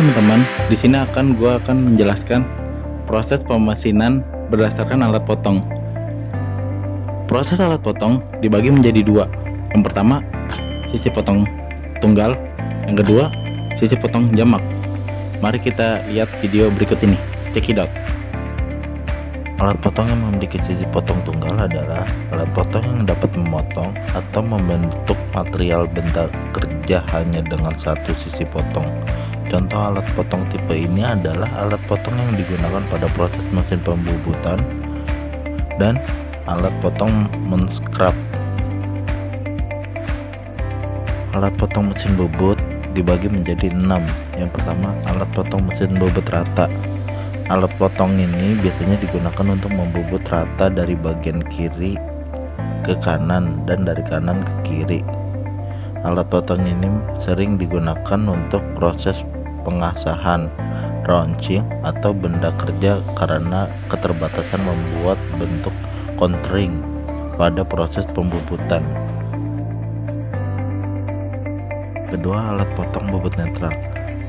teman-teman, di sini gua akan menjelaskan proses pemesinan berdasarkan alat potong. Proses alat potong dibagi menjadi dua. Yang pertama, sisi potong tunggal. Yang kedua, sisi potong jamak. Mari kita lihat video berikut ini. Check it out. Alat potong yang memiliki sisi potong tunggal adalah alat potong yang dapat memotong atau membentuk material benda kerja hanya dengan satu sisi potong. Contoh alat potong tipe ini adalah alat potong yang digunakan pada proses mesin pembubutan dan alat potong menskrap. Alat potong mesin bubut dibagi menjadi 6. Yang pertama, alat potong mesin bubut rata. Alat potong ini biasanya digunakan untuk membubut rata dari bagian kiri ke kanan dan dari kanan ke kiri. Alat potong ini sering digunakan untuk proses pengasahan, rounding atau benda kerja karena keterbatasan membuat bentuk contouring pada proses pembubutan. Kedua, alat potong bobot netral.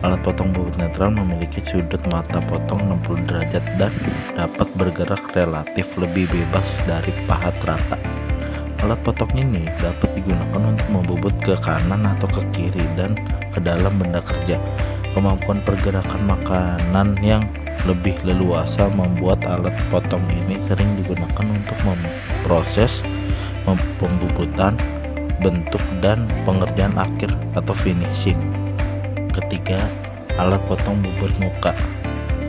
Alat potong bobot netral memiliki sudut mata potong 60 derajat dan dapat bergerak relatif lebih bebas dari pahat rata. Alat potong ini dapat digunakan untuk membubut ke kanan atau ke kiri dan ke dalam benda kerja. Kemampuan pergerakan makanan yang lebih leluasa membuat alat potong ini sering digunakan untuk memproses pembubutan, bentuk, dan pengerjaan akhir atau finishing. Ketiga, alat potong bubut muka.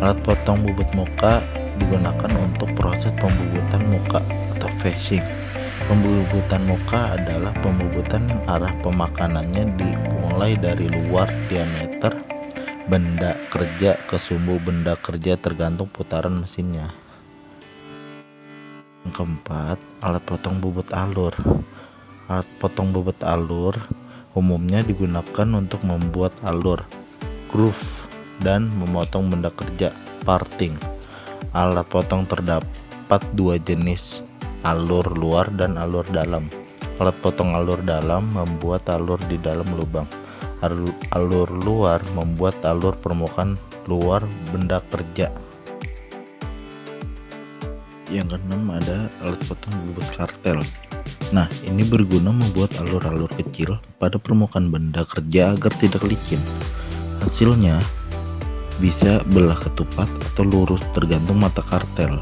Alat potong bubut muka digunakan untuk proses pembubutan muka atau facing. Pembubutan muka adalah pembubutan yang arah pemakanannya dimulai dari luar diameter benda kerja ke sumbu benda kerja tergantung putaran mesinnya. Yang keempat, alat potong bubut alur. Alat potong bubut alur umumnya digunakan untuk membuat alur, groove, dan memotong benda kerja, parting. Alat potong terdapat dua jenis, alur luar dan alur dalam. Alat potong alur dalam membuat alur di dalam lubang. Alur luar membuat alur permukaan luar benda kerja. Yang keenam ada alat potong bubut kartel. Nah, ini berguna membuat alur-alur kecil pada permukaan benda kerja agar tidak licin. Hasilnya bisa belah ketupat atau lurus tergantung mata kartel.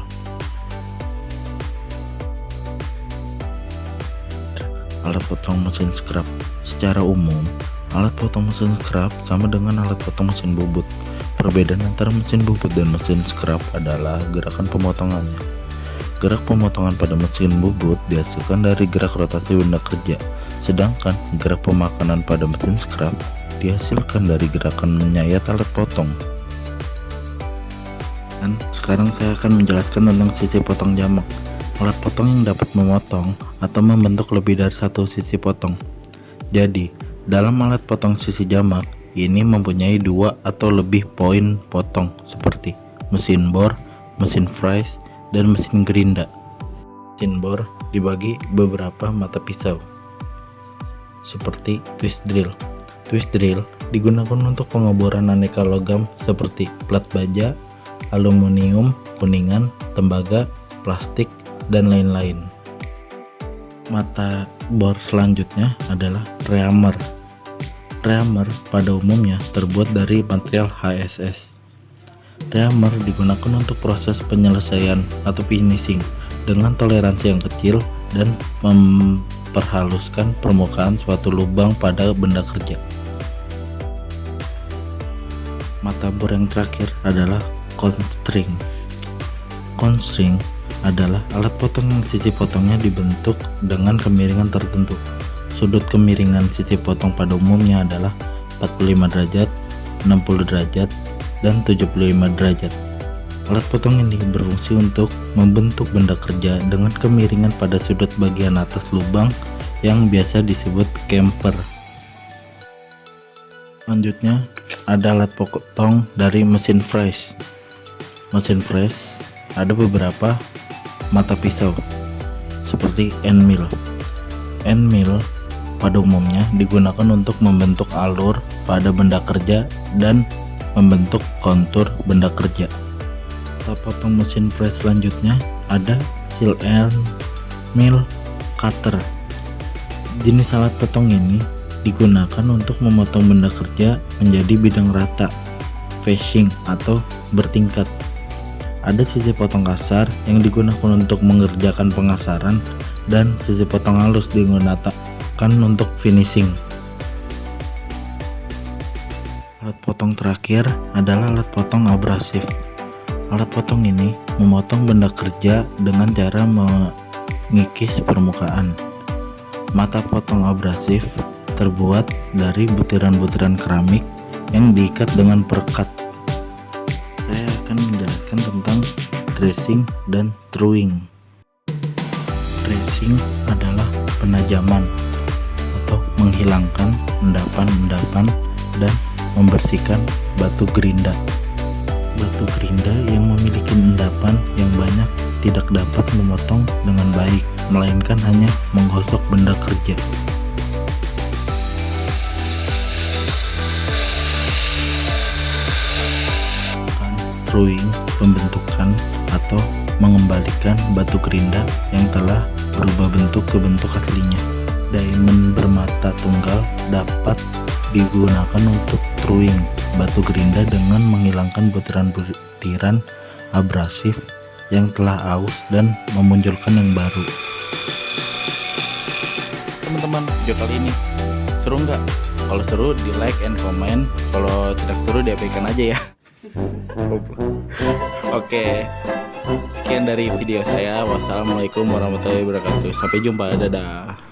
Alat potong mesin scrap. Secara umum, alat potong mesin scrap sama dengan alat potong mesin bubut. Perbedaan antara mesin bubut dan mesin scrap adalah gerakan pemotongannya. Gerak pemotongan pada mesin bubut dihasilkan dari gerak rotasi benda kerja, sedangkan gerak pemakanan pada mesin scrap dihasilkan dari gerakan menyayat alat potong. Dan sekarang saya akan menjelaskan tentang sisi potong jamak. Alat potong yang dapat memotong atau membentuk lebih dari satu sisi potong. Jadi, dalam alat potong sisi jamak ini mempunyai dua atau lebih poin potong seperti mesin bor, mesin vise, dan mesin gerinda. Mesin bor dibagi beberapa mata pisau seperti twist drill. Twist drill digunakan untuk pengeboran aneka logam seperti plat baja, aluminium, kuningan, tembaga, plastik, dan lain-lain. Mata bor selanjutnya adalah reamer. Reamer pada umumnya terbuat dari material HSS. Reamer digunakan untuk proses penyelesaian atau finishing dengan toleransi yang kecil dan memperhaluskan permukaan suatu lubang pada benda kerja. Mata bor yang terakhir adalah constring. Constring adalah alat potong yang sisi potongnya dibentuk dengan kemiringan tertentu. Sudut kemiringan sisi potong pada umumnya adalah 45 derajat, 60 derajat, dan 75 derajat. Alat potong ini berfungsi untuk membentuk benda kerja dengan kemiringan pada sudut bagian atas lubang yang biasa disebut camper. Selanjutnya ada alat potong dari mesin vise. Mesin vise ada beberapa mata pisau seperti end mill. End mill pada umumnya digunakan untuk membentuk alur pada benda kerja dan membentuk kontur benda kerja. Kita potong mesin press selanjutnya ada seal and mill cutter. Jenis alat potong ini digunakan untuk memotong benda kerja menjadi bidang rata, facing atau bertingkat. Ada sisi potong kasar yang digunakan untuk mengerjakan pengasaran dan sisi potong halus digunakan untuk finishing. Alat potong terakhir adalah alat potong abrasif. Alat potong ini memotong benda kerja dengan cara mengikis permukaan. Mata potong abrasif terbuat dari butiran-butiran keramik yang diikat dengan perekat. Saya akan menjelaskan tentang dressing dan truing. Dressing adalah penajaman atau menghilangkan endapan-endapan dan membersihkan batu gerinda. Batu gerinda yang memiliki endapan yang banyak tidak dapat memotong dengan baik, melainkan hanya menggosok benda kerja. Truing, pembentukan atau mengembalikan batu gerinda yang telah berubah bentuk ke bentuk aslinya. Diamond bermata tunggal dapat digunakan untuk truing batu gerinda dengan menghilangkan butiran-butiran abrasif yang telah aus dan memunculkan yang baru. Teman-teman, video kali ini seru nggak? Kalau seru di like and comment, kalau tidak seru diabaikan aja ya. Oke, sekian dari video saya. Wassalamualaikum warahmatullahi wabarakatuh. Sampai jumpa, dadah.